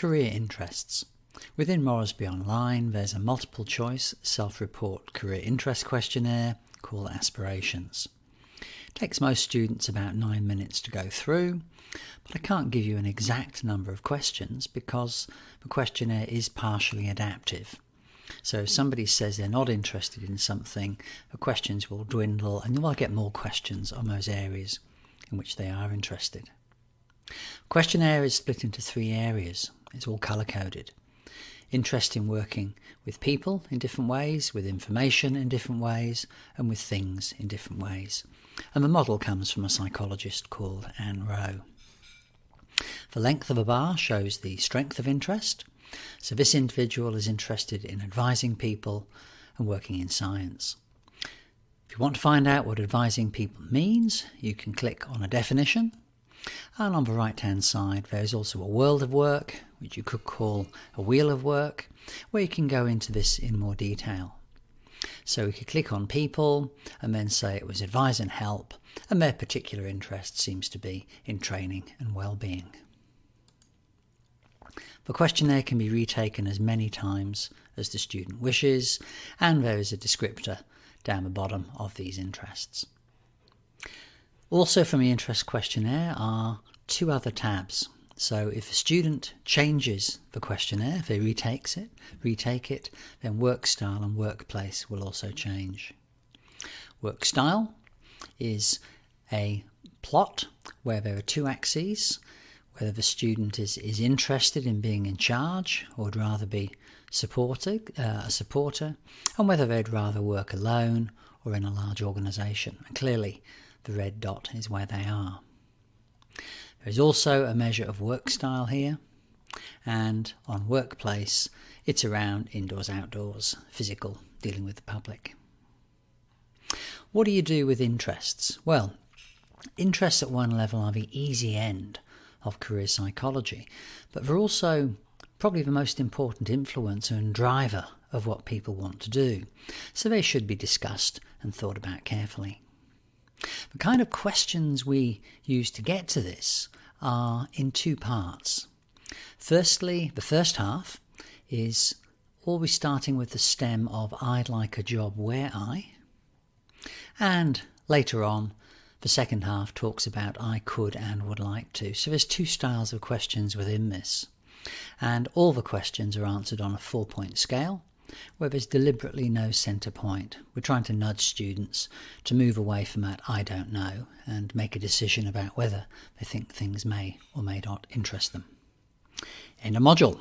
Career interests. Within Moresby Online, there's a multiple choice self-report career interest questionnaire called Aspirations. It takes most students about 9 minutes to go through, but I can't give you an exact number of questions because the questionnaire is partially adaptive. So if somebody says they're not interested in something, the questions will dwindle and you'll get more questions on those areas in which they are interested. The questionnaire is split into 3 areas. It's all colour-coded. Interest in working with people in different ways, with information in different ways, and with things in different ways. And the model comes from a psychologist called Anne Rowe. The length of a bar shows the strength of interest. So this individual is interested in advising people and working in science. If you want to find out what advising people means, you can click on a definition. And on the right hand side there is also a world of work, which you could call a wheel of work, where you can go into this in more detail. So we could click on people and then say it was advise and help, and their particular interest seems to be in training and well-being. The questionnaire can be retaken as many times as the student wishes, and there is a descriptor down the bottom of these interests. Also from the interest questionnaire are 2 other tabs. So if a student changes the questionnaire, if they retake it, then work style and workplace will also change. Work style is a plot where there are 2 axes, whether the student is interested in being in charge or would rather be a supporter, and whether they'd rather work alone or in a large organisation. And clearly the red dot is where they are. There is also a measure of work style here, and on workplace it's around indoors, outdoors, physical, dealing with the public. What do you do with interests? Well, interests at one level are the easy end of career psychology, but they're also probably the most important influencer and driver of what people want to do, so they should be discussed and thought about carefully. The kind of questions we use to get to this are in 2 parts. Firstly, the first half is always starting with the stem of I'd like a job where I, and later on the second half talks about I could and would like to. So there's 2 styles of questions within this, and all the questions are answered on a 4-point scale, where there's deliberately no centre point. We're trying to nudge students to move away from that I don't know and make a decision about whether they think things may or may not interest them. End of module.